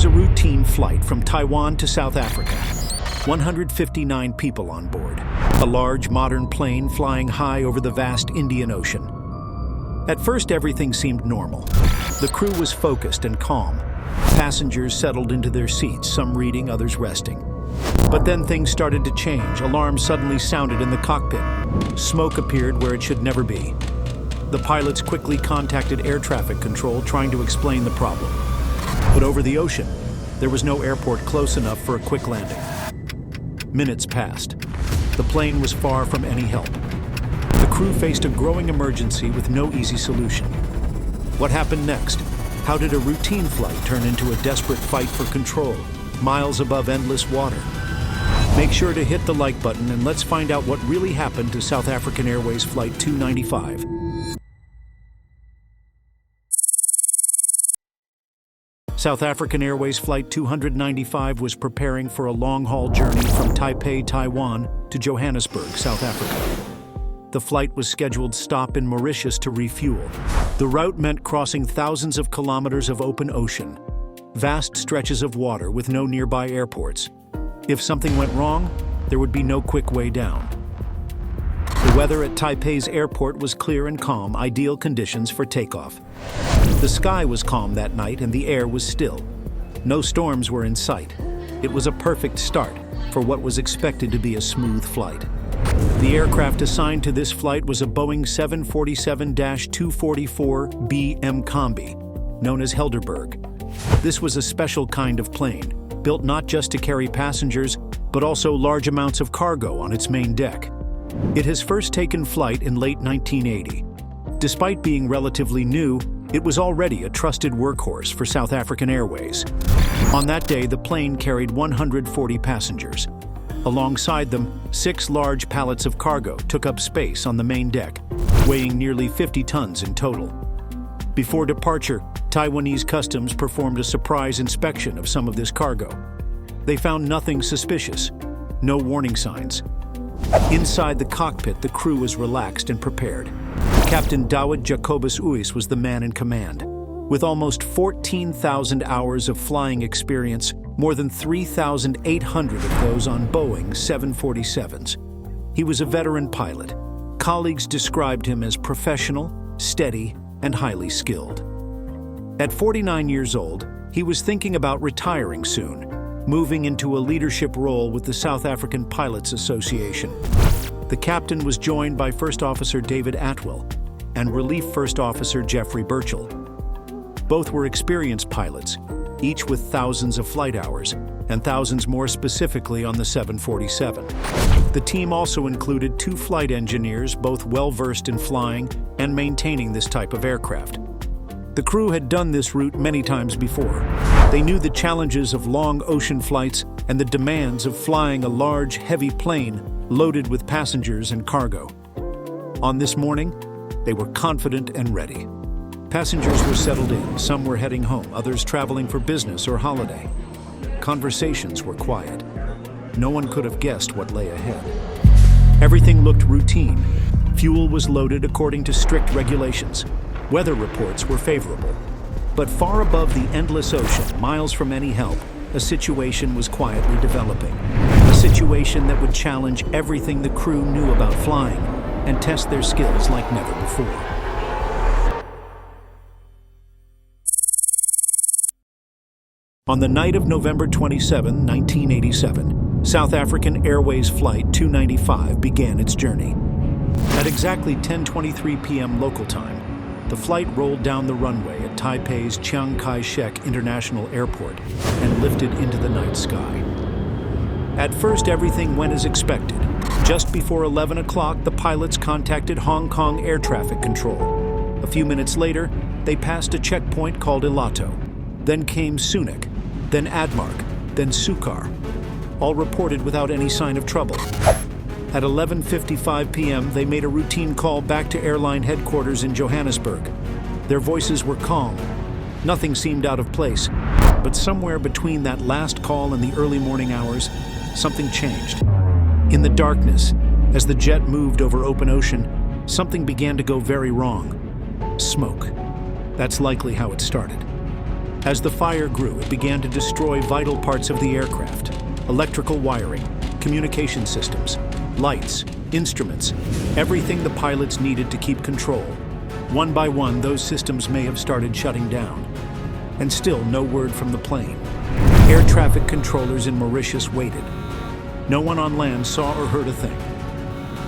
was a routine flight from Taiwan to South Africa. 159 people on board. A large, modern plane flying high over the vast Indian Ocean. At first, everything seemed normal. The crew was focused and calm. Passengers settled into their seats, some reading, others resting. But then things started to change. Alarms suddenly sounded in the cockpit. Smoke appeared where it should never be. The pilots quickly contacted air traffic control, trying to explain the problem. But over the ocean, there was no airport close enough for a quick landing. Minutes passed. The plane was far from any help. The crew faced a growing emergency with no easy solution. What happened next? How did a routine flight turn into a desperate fight for control, miles above endless water? Make sure to hit the like button and let's find out what really happened to South African Airways Flight 295. South African Airways Flight 295 was preparing for a long-haul journey from Taipei, Taiwan to Johannesburg, South Africa. The flight was scheduled to stop in Mauritius to refuel. The route meant crossing thousands of kilometers of open ocean, vast stretches of water with no nearby airports. If something went wrong, there would be no quick way down. The weather at Taipei's airport was clear and calm, ideal conditions for takeoff. The sky was calm that night and the air was still. No storms were in sight. It was a perfect start for what was expected to be a smooth flight. The aircraft assigned to this flight was a Boeing 747-244BM Combi, known as Helderberg. This was a special kind of plane, built not just to carry passengers, but also large amounts of cargo on its main deck. It has first taken flight in late 1980. Despite being relatively new, it was already a trusted workhorse for South African Airways. On that day, the plane carried 140 passengers. Alongside them, 6 large pallets of cargo took up space on the main deck, weighing nearly 50 tons in total. Before departure, Taiwanese customs performed a surprise inspection of some of this cargo. They found nothing suspicious, no warning signs. Inside the cockpit, the crew was relaxed and prepared. Captain Dawid Jacobus Uys was the man in command. With almost 14,000 hours of flying experience, more than 3,800 of those on Boeing 747s. He was a veteran pilot. Colleagues described him as professional, steady, and highly skilled. At 49 years old, he was thinking about retiring soon, moving into a leadership role with the South African Pilots Association. The captain was joined by First Officer David Atwell and Relief First Officer Jeffrey Burchell. Both were experienced pilots, each with thousands of flight hours, and thousands more specifically on the 747. The team also included 2 flight engineers, both well-versed in flying and maintaining this type of aircraft. The crew had done this route many times before. They knew the challenges of long ocean flights and the demands of flying a large, heavy plane loaded with passengers and cargo. On this morning, they were confident and ready. Passengers were settled in, some were heading home, others traveling for business or holiday. Conversations were quiet. No one could have guessed what lay ahead. Everything looked routine. Fuel was loaded according to strict regulations. Weather reports were favorable. But far above the endless ocean, miles from any help, a situation was quietly developing. A situation that would challenge everything the crew knew about flying and test their skills like never before. On the night of November 27, 1987, South African Airways Flight 295 began its journey. At exactly 10:23 p.m. local time, the flight rolled down the runway at Taipei's Chiang Kai-shek International Airport and lifted into the night sky. At first, everything went as expected. Just before 11 o'clock, the pilots contacted Hong Kong Air Traffic Control. A few minutes later, they passed a checkpoint called Ilato. Then came Sunik, then Admark, then Sukar, all reported without any sign of trouble. At 11:55 p.m., they made a routine call back to airline headquarters in Johannesburg. Their voices were calm. Nothing seemed out of place, but somewhere between that last call and the early morning hours, something changed. In the darkness, as the jet moved over open ocean, something began to go very wrong. Smoke. That's likely how it started. As the fire grew, it began to destroy vital parts of the aircraft: electrical wiring, communication systems, lights, instruments, everything the pilots needed to keep control. One by one, those systems may have started shutting down. And still no word from the plane. Air traffic controllers in Mauritius waited. No one on land saw or heard a thing.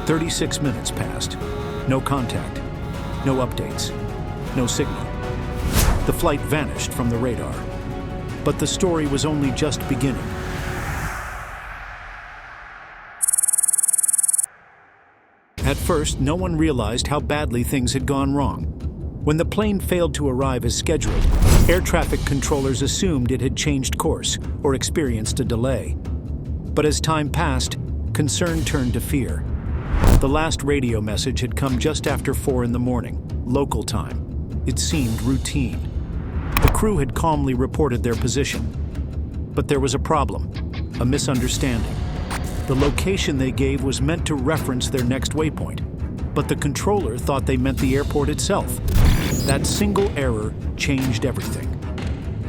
36 minutes passed. No contact. No updates. No signal. The flight vanished from the radar. But the story was only just beginning. At first, no one realized how badly things had gone wrong. When the plane failed to arrive as scheduled, air traffic controllers assumed it had changed course or experienced a delay. But as time passed, concern turned to fear. The last radio message had come just after 4 a.m, local time. It seemed routine. The crew had calmly reported their position. But there was a problem, a misunderstanding. The location they gave was meant to reference their next waypoint, but the controller thought they meant the airport itself. That single error changed everything.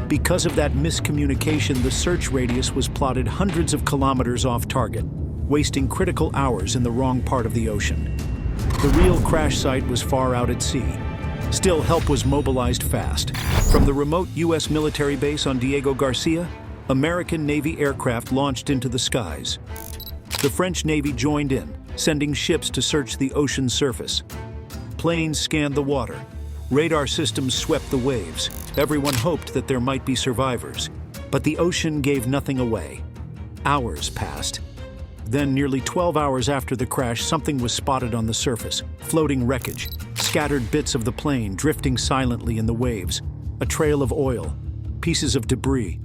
Because of that miscommunication, the search radius was plotted hundreds of kilometers off target, wasting critical hours in the wrong part of the ocean. The real crash site was far out at sea. Still, help was mobilized fast. From the remote U.S. military base on Diego Garcia, American Navy aircraft launched into the skies. The French Navy joined in, sending ships to search the ocean's surface. Planes scanned the water. Radar systems swept the waves. Everyone hoped that there might be survivors. But the ocean gave nothing away. Hours passed. Then, nearly 12 hours after the crash, something was spotted on the surface. Floating wreckage, scattered bits of the plane drifting silently in the waves, a trail of oil, pieces of debris,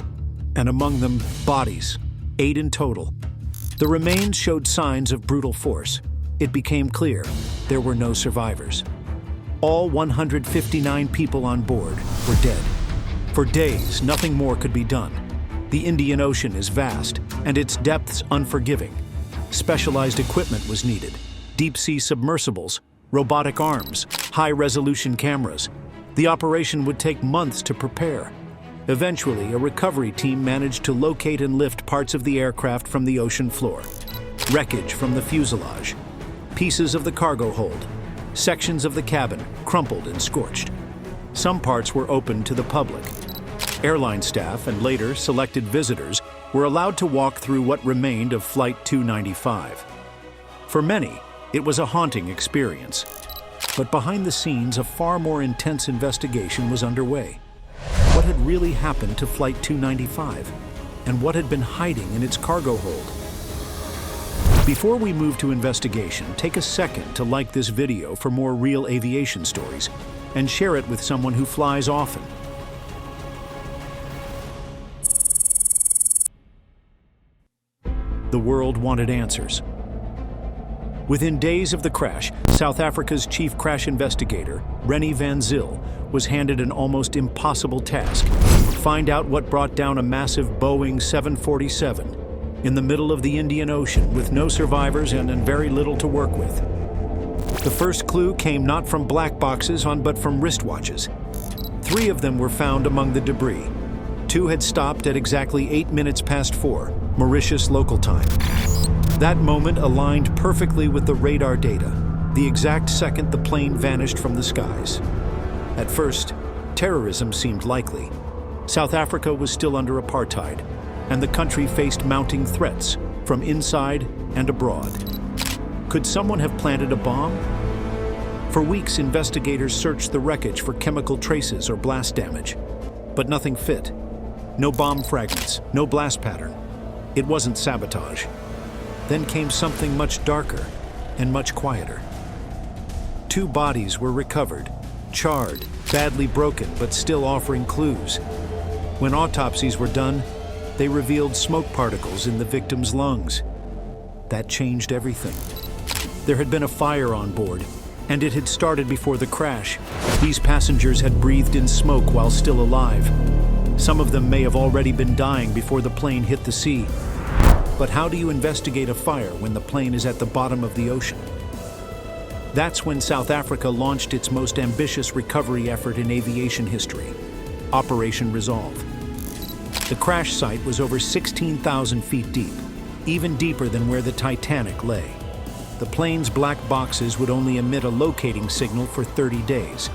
and among them, bodies, 8 in total. The remains showed signs of brutal force. It became clear there were no survivors. All 159 people on board were dead. For days, nothing more could be done. The Indian Ocean is vast, and its depths unforgiving. Specialized equipment was needed: deep-sea submersibles, robotic arms, high-resolution cameras. The operation would take months to prepare. Eventually, a recovery team managed to locate and lift parts of the aircraft from the ocean floor. Wreckage from the fuselage, pieces of the cargo hold, sections of the cabin crumpled and scorched. Some parts were open to the public. Airline staff and later selected visitors were allowed to walk through what remained of Flight 295. For many, it was a haunting experience. But behind the scenes, a far more intense investigation was underway. What had really happened to Flight 295? And what had been hiding in its cargo hold? Before we move to investigation, take a second to like this video for more real aviation stories and share it with someone who flies often. The world wanted answers. Within days of the crash, South Africa's chief crash investigator, Rennie van Zyl, was handed an almost impossible task: find out what brought down a massive Boeing 747 in the middle of the Indian Ocean with no survivors and very little to work with. The first clue came not from black boxes but from wristwatches. 3 of them were found among the debris. 2 had stopped at exactly 8 minutes past 4, Mauritius local time. That moment aligned perfectly with the radar data, the exact second the plane vanished from the skies. At first, terrorism seemed likely. South Africa was still under apartheid, and the country faced mounting threats from inside and abroad. Could someone have planted a bomb? For weeks, investigators searched the wreckage for chemical traces or blast damage, but nothing fit. No bomb fragments, no blast pattern. It wasn't sabotage. Then came something much darker and much quieter. 2 bodies were recovered, charred, badly broken, but still offering clues. When autopsies were done, they revealed smoke particles in the victims' lungs. That changed everything. There had been a fire on board, and it had started before the crash. These passengers had breathed in smoke while still alive. Some of them may have already been dying before the plane hit the sea. But how do you investigate a fire when the plane is at the bottom of the ocean? That's when South Africa launched its most ambitious recovery effort in aviation history. Operation Resolve. The crash site was over 16,000 feet deep, even deeper than where the Titanic lay. The plane's black boxes would only emit a locating signal for 30 days.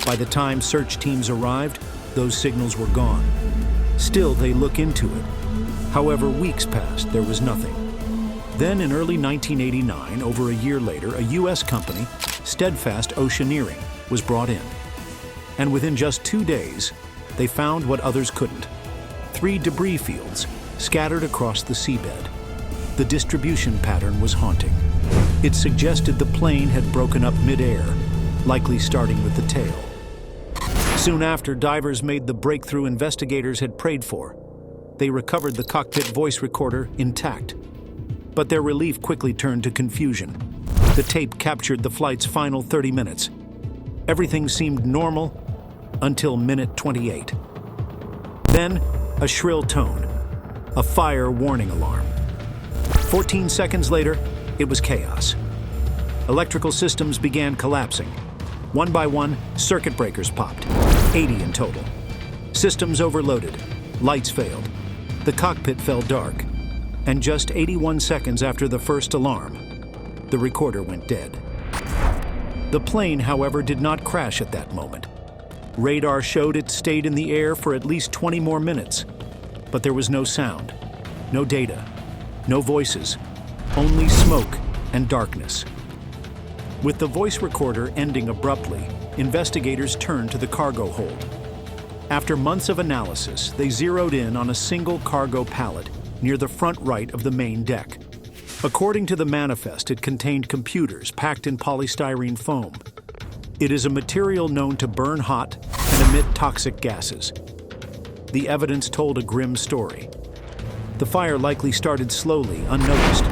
By the time search teams arrived, those signals were gone. Still, they look into it. However, weeks passed, there was nothing. Then in early 1989, over a year later, a U.S. company, Steadfast Oceaneering, was brought in. And within just 2 days, they found what others couldn't: 3 debris fields scattered across the seabed. The distribution pattern was haunting. It suggested the plane had broken up mid-air, likely starting with the tail. Soon after, divers made the breakthrough investigators had prayed for. They recovered the cockpit voice recorder intact. But their relief quickly turned to confusion. The tape captured the flight's final 30 minutes. Everything seemed normal until minute 28. Then, a shrill tone, a fire warning alarm. 14 seconds later, it was chaos. Electrical systems began collapsing. One by one, circuit breakers popped, 80 in total. Systems overloaded, lights failed. The cockpit fell dark. And just 81 seconds after the first alarm, the recorder went dead. The plane, however, did not crash at that moment. Radar showed it stayed in the air for at least 20 more minutes. But there was no sound, no data, no voices, only smoke and darkness. With the voice recorder ending abruptly, investigators turned to the cargo hold. After months of analysis, they zeroed in on a single cargo pallet near the front right of the main deck. According to the manifest, it contained computers packed in polystyrene foam. It is a material known to burn hot and emit toxic gases. The evidence told a grim story. The fire likely started slowly, unnoticed.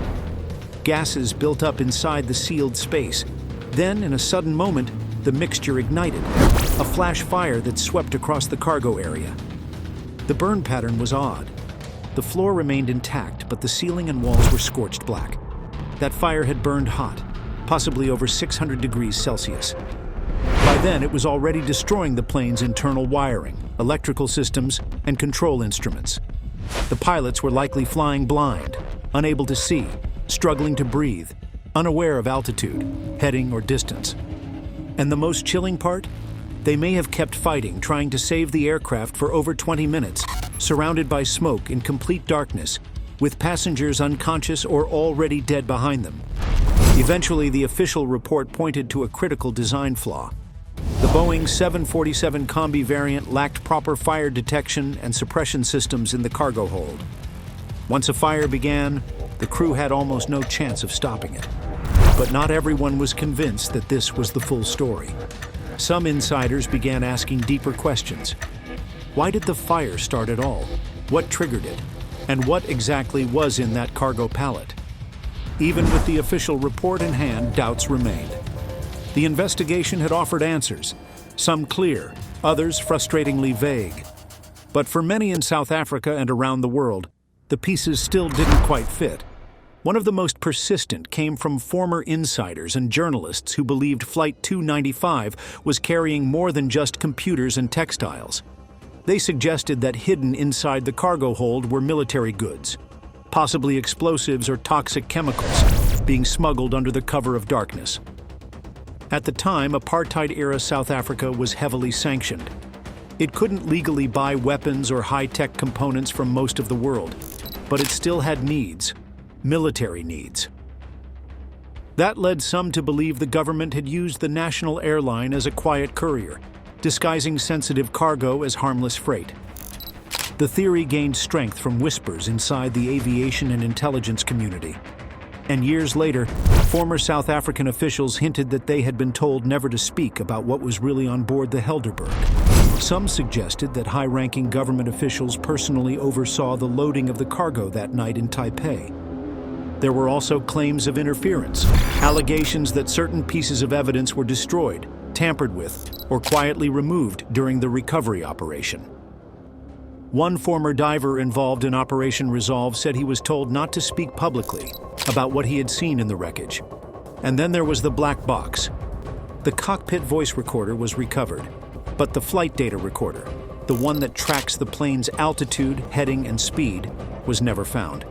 Gases built up inside the sealed space. Then, in a sudden moment, the mixture ignited, a flash fire that swept across the cargo area. The burn pattern was odd. The floor remained intact, but the ceiling and walls were scorched black. That fire had burned hot, possibly over 600 degrees Celsius. By then, it was already destroying the plane's internal wiring, electrical systems, and control instruments. The pilots were likely flying blind, unable to see, struggling to breathe, unaware of altitude, heading, or distance. And the most chilling part? They may have kept fighting, trying to save the aircraft for over 20 minutes, surrounded by smoke in complete darkness, with passengers unconscious or already dead behind them. Eventually, the official report pointed to a critical design flaw. The Boeing 747 Combi variant lacked proper fire detection and suppression systems in the cargo hold. Once a fire began, the crew had almost no chance of stopping it. But not everyone was convinced that this was the full story. Some insiders began asking deeper questions. Why did the fire start at all? What triggered it? And what exactly was in that cargo pallet? Even with the official report in hand, doubts remained. The investigation had offered answers, some clear, others frustratingly vague. But for many in South Africa and around the world, the pieces still didn't quite fit. One of the most persistent came from former insiders and journalists who believed Flight 295 was carrying more than just computers and textiles. They suggested that hidden inside the cargo hold were military goods, possibly explosives or toxic chemicals, being smuggled under the cover of darkness. At the time, apartheid-era South Africa was heavily sanctioned. It couldn't legally buy weapons or high-tech components from most of the world, but it still had needs. Military needs. That led some to believe the government had used the national airline as a quiet courier, disguising sensitive cargo as harmless freight. The theory gained strength from whispers inside the aviation and intelligence community. And years later, former South African officials hinted that they had been told never to speak about what was really on board the Helderberg. Some suggested that high-ranking government officials personally oversaw the loading of the cargo that night in Taipei. There were also claims of interference, allegations that certain pieces of evidence were destroyed, tampered with, or quietly removed during the recovery operation. One former diver involved in Operation Resolve said he was told not to speak publicly about what he had seen in the wreckage. And then there was the black box. The cockpit voice recorder was recovered, but the flight data recorder, the one that tracks the plane's altitude, heading, and speed, was never found.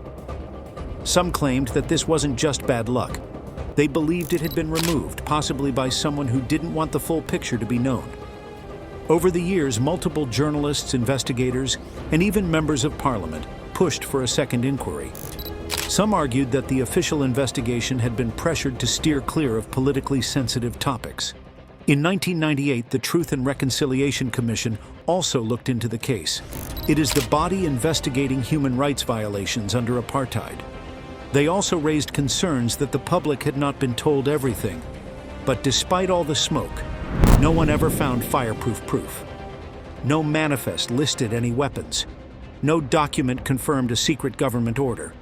Some claimed that this wasn't just bad luck. They believed it had been removed, possibly by someone who didn't want the full picture to be known. Over the years, multiple journalists, investigators, and even members of parliament pushed for a second inquiry. Some argued that the official investigation had been pressured to steer clear of politically sensitive topics. In 1998, the Truth and Reconciliation Commission also looked into the case. It is the body investigating human rights violations under apartheid. They also raised concerns that the public had not been told everything. But despite all the smoke, no one ever found fireproof proof. No manifest listed any weapons. No document confirmed a secret government order.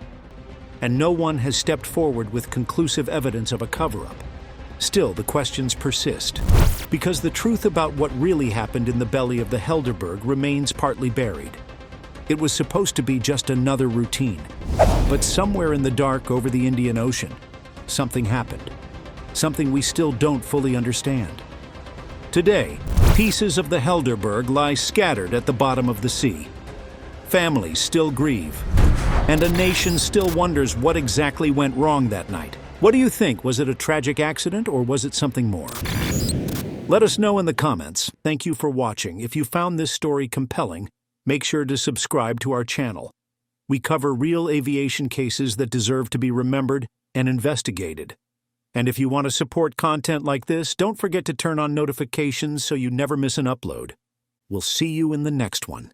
And no one has stepped forward with conclusive evidence of a cover-up. Still, the questions persist, because the truth about what really happened in the belly of the Helderberg remains partly buried. It was supposed to be just another routine. But somewhere in the dark over the Indian Ocean, something happened. Something we still don't fully understand. Today, pieces of the Helderberg lie scattered at the bottom of the sea. Families still grieve, and a nation still wonders what exactly went wrong that night. What do you think? Was it a tragic accident, or was it something more? Let us know in the comments. Thank you for watching. If you found this story compelling, make sure to subscribe to our channel. We cover real aviation cases that deserve to be remembered and investigated. And if you want to support content like this, don't forget to turn on notifications so you never miss an upload. We'll see you in the next one.